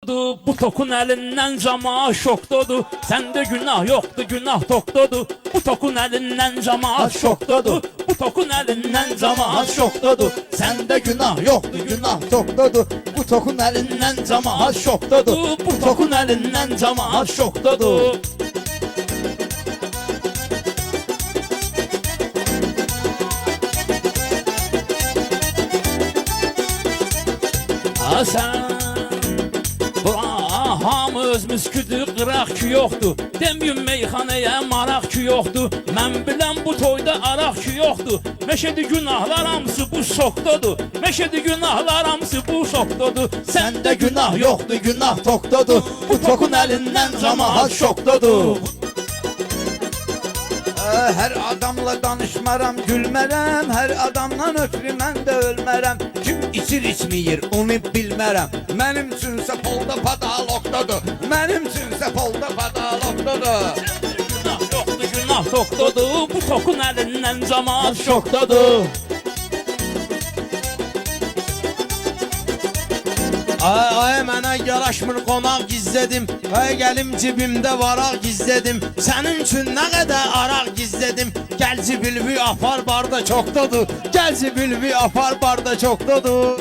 Bu tokun elinden cama şoktodu. Sende günah yoktu, günah toktodu. Bu tokun elinden cama şoktodu. Bu tokun elinden cama şoktodu. Sende günah yoktu, günah toktodu. Bu tokun elinden cama şoktodu. Bu tokun elinden cama şoktodu. Sen hamı öz müsküdü qıraq ki yoxdur. Demiyim meyxanəyə maraq ki yoxdur. Mən biləm bu toyda araq ki yoxdur. Məşədi günahlar hamısı bu şokdadır. Məşədi günahlar hamısı bu şokdadır. Sende günah yoktu, günah toktodu. Bu tokun elinden cama şoktodu. Her adamla danışmaram, gülmərəm. Her adamdan ötürü mən də ölmərəm. Kim içir içmeyir, onu bilmərəm. Mənim üçünsə polda padalokdadır. Mənim üçünsə polda padalokdadır. Günah yoxdur, günah tokdadır. Bu tokun elindən cama şokdadır. Ay mənə yaraşmır qonaq gizlədim. Ay gəlim cibimdə varaq gizlədim. Sənin üçün nə qədər araq gizlədim. Gəl cibilvi apar barda çoxdadır. Gəl cibilvi apar barda çoxdadır.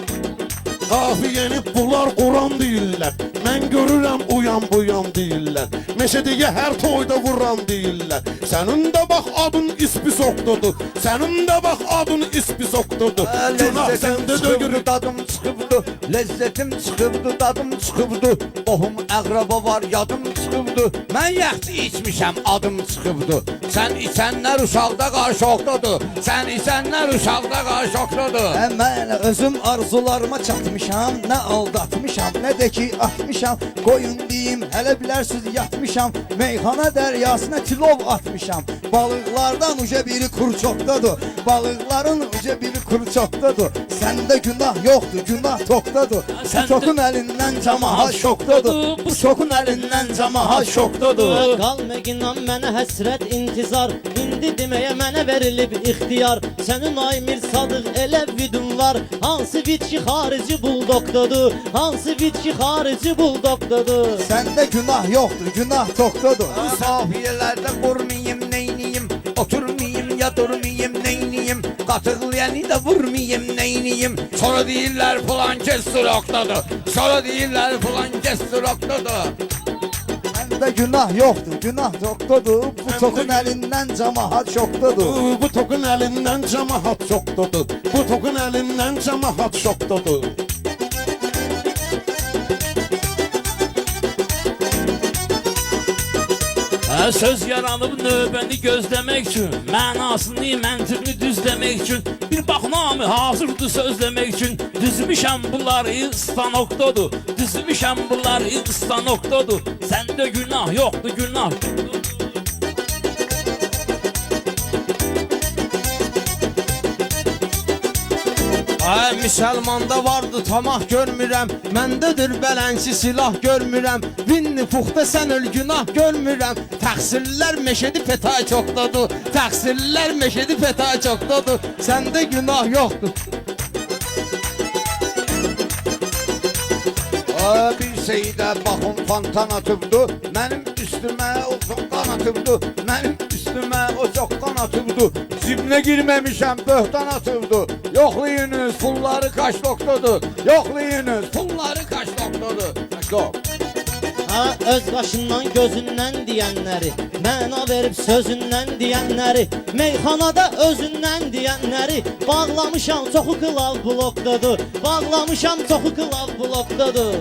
Qafiyəni bunlar Quran deyirlər. Mən görürəm uyan buyan deyirlər. Meşədiyə hər toyda vuran deyirlər. Sənin də bax adın ispisokdodur. Sənin də bax adın ispisokdodur. Günah səndə döyürür. Dadım çıxıbdı, lezzetim çıxıbdı, dadım çıxıbdı. Qohum əqraba var, yadım çıxıbdı. Mən yaxşı içmişəm, adım çıxıbdı. Sən içənlər uşaqda qarşıqdadır. Sən içənlər uşaqda qarşıqdadır. Mən özüm arzularıma çatmışam. Nə aldatmışam, nə də ki atmışam. Qoyun deyim, hələ bilərsiz yatmışam. Meyxana dəryasına tilov atmışam. Balıqlardan uca biri kurçokdadır. Balıqların uca biri kurçokdadır. Səndə günah yoxdur, günah tokdadır. Bu tokun əlindən camaat şokdadır. Bu tokun əlindən camaat şokdadır. Qalmağınan mənə həsrət intizar. İndi deməyə mənə verilib ixtiyar. Sənin ay Mirsadıq elə vidin var. Hansı vid ki xarici buldokdadır. Hansı vid ki xarici buldokdadır. Səndə günah yoxdur, günah tokdadır. Safiyələrdə qurmayım, neyniyim. Oturmayım ya durmayım, neyniyim. Qatıqlayanı da vurmayım, neyniyim. Sonra deyirlər falan kes sıraqdadır. Sonra deyirlər falan kes sıraqdadır. Səndə günah yoxdur, günah tokdadır. Bu tokun əlindən camaat şokdadır. Bu tokun elinden cemaat şokdadır. Bu tokun elinden cemaat şokdadır. Söz yaranıb növbəni gözləmək üçün, mənasını, məntiqini düzləmək üçün, bir baxnamı hazırdır sözləmək üçün. Düzmüşəm bunları stanokdadır. Düzmüşəm bunları stanokdadır. Səndə günah yoxdur, günah yoxdur. Ay müsəlmanda vardı tamah görmürəm. Məndədir bələnsi silah görmürəm. Vinni puxda sən öl günah görmürəm. Təqsirlər meşədi peta çoxdadır. Təqsirlər meşədi peta çoxdadır. Səndə günah yoxdur. Bir şeydə baxın fantan atıbdı. Mənim üstümə o çoxdan atıbdı. Mənim üstümə o çoxdan atıbdı. Cibinə girməmişəm, böhtan atıbdı. Yoxlayınız, pulları kaç noktadır. Yoxlayınız, pulları kaç noktadır. Yok. Ha öz başından gözündən deyənləri, məna verib sözündən deyənləri, meyxanada özündən deyənləri, bağlamışam çoxu qılav blokdadır. Bağlamışam çoxu qılav blokdadır.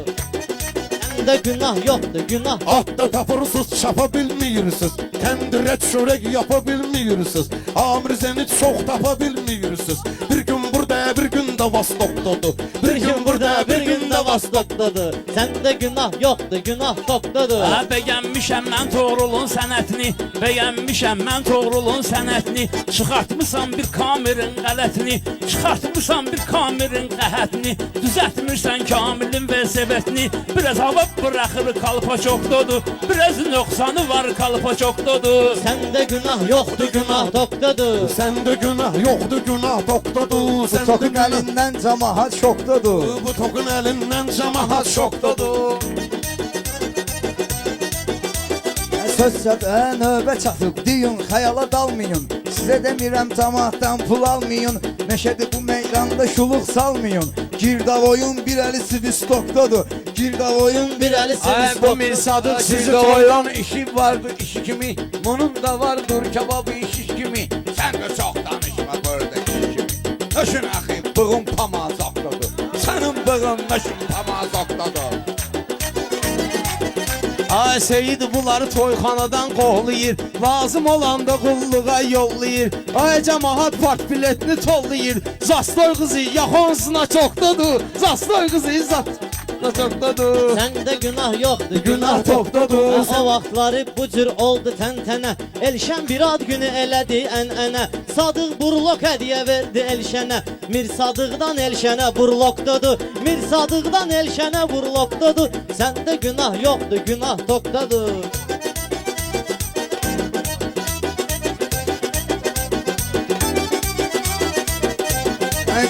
Səndə günah yoxdur, günah Atda tapırsız, çapa bilmirsiniz. Təndirə çörək yapa bilmirsiniz. Amirzəni çox tapa bilmirsiniz. Bir gün burada, bir gün də Vostokdadır. Bir gün burada, bir gün də Vostokdadır. Səndə günah yoxdur, günah tokdadır. Bəyənmişəm mən Toğrulun sənətini. Bəyənmişəm mən Toğrulun sənətini. Çıxartmışam bir kamerin qələtini. Çıxartmışam bir kamerin qəhətini. Düzətmirsən Kamilin vəzifətini. Biraz hava bıraxır kalpaçokdadır. Biraz nöqsanı var kalpaçokdadır. Səndə günah yoxdur, günah tokdadır. Səndə günah yoxdur, günah tokdadır. Bu tokun əlindən camaat şokdadır. Bu tokun elinden cemaat şokdadır. Söz-södə növbə çatıb, deyin, xəyala dalmayın. Sizə demirəm camaatdan pul almayın. Meşədə bu meydanda şuluq salmayın. Girdavoyun bir əli Sivistokdadır. Girdavoyun bir əli Ay bu Sivistokdadır. Mir Sadıq sizi Girdavoyun işi vardı işi kimi. Bunun da vardır kebabı işi kimi. Sən də çox danışma burada işi kimi. Nöşün axı, bığın pamazaqdadır. Sənin bığın nöşün pamazaqdadır. Ay Seyid bunları toyxanadan qoğlayır. Lazım olanda qulluğa yollayır. Ay cemaat part biletini tollayır. Zastoy qızı yaxonsuna çoxdadır. Zastoy qızı zatına çoxdadır. Səndə günah yoxdur, Günah topdadır. O vaxtları bu cür oldu təntənə. Elşən bir ad günü elədi ənənə. Sadıq burlok hədiyyə verdi Elşənə. Mir Sadıqdan Elşənə burlokdadır. Mir Sadıqdan Elşənə burlokdadır. Səndə günah yoxdur, günah topdadır.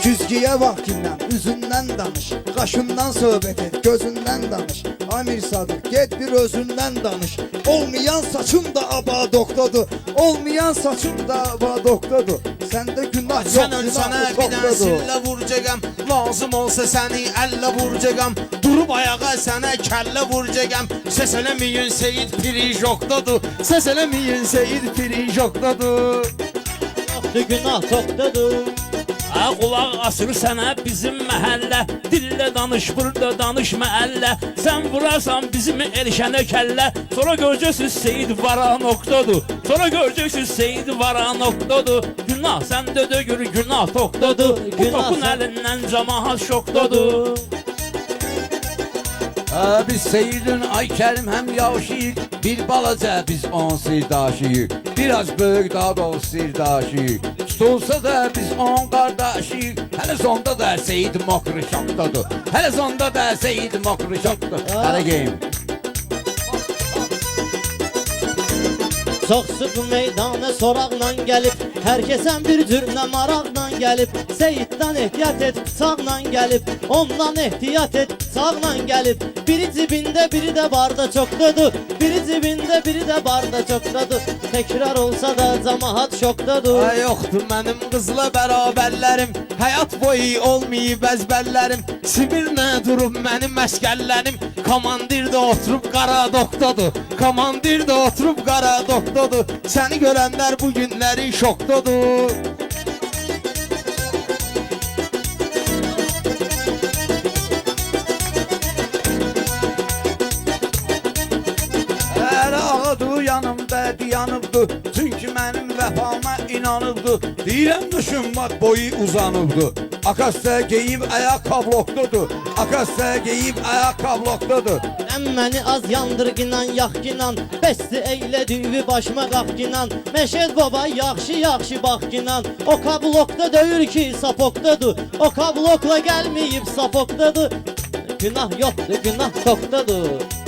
Güzgiyə vaxtindən, üzündən danış. Qaşından söhbət et, gözündən danış. Amir Sadıq, get bir özündən danış. Olmayan saçın da abadokdadır. Olmayan saçın da abadokdadır. Səndə günah yox, Sən ölsənə günah bir dənə topdadır. sillə vuracağam. Lazım olsa səni əllə vuracağam. Durub ayağa sənə kəllə vuracağam. Səs eləməyin Seyid Pirijokdadır. Səs eləməyin Seyid Pirijokdadır. Yoxdur, günah topdadır. Qulaq asır sənə bizim məhəllə. Dillə danış, burada danışma əllə. Sən vurarsan bizim Elşənə kəllə. Sonra görəcəksiniz Seyid Varanokdadır. Sonra görəcəksiniz Seyid Varanokdadır. Günah səndə dögür, günah tokdadır. Bu Günah tokun sən- əlindən camaat şokdadır. Biz Seyidin ay Kərim həm yavşıyıq. Bir balaca biz on sirdaşıyıq. Biraz böyük daha doğrusu sirdaşıyıq. Tutulsa da biz on qardaşıyıq. Hələ sonda da Seyid Mokri şokdadır. Hələ sonda da Seyid Mokri şokdadır. Hələ geyim. Çox sıx meydana soraqla gəlib. Hər kəsən bir cürnə maraqla gəlib. Seyiddən ehtiyat et, bıçaqla gəlib. Ondan ehtiyat et, bıçaqla gəlib. Biri cibində, biri də barda çoxdadır. Biri cibində, biri də barda çoxdadır. Təkrar olsa da camaat şokdadır. Ay yoxdur mənim qızla bərabərlərim. Həyat boyu olmayıb əzbərlərim. Sibirlə durub mənim məskəllərim. Komandir də oturub Qaradokdadır. Komandir də oturub Qaradokdadır. Səni görənlər bu günləri şokdadır. Hələ ağadır yanımda dayanıbdı. Çünki mənim vəfama inanıbdı. Deyirəm düşünmət boyu uzanıbdı. Akasya geyib ayak kablokdadır. Akasya geyib ayak kablokdadır. Sən məni az yandırginan, yaxginan. Bəsdi eylə düyü başıma qalxginan. Məşəd baba yaxşı baxginan. O kablokda döyür ki sapokdadır. O kablokla gəlməyib sapokdadır. Günah yoxdur, günah tokdadır.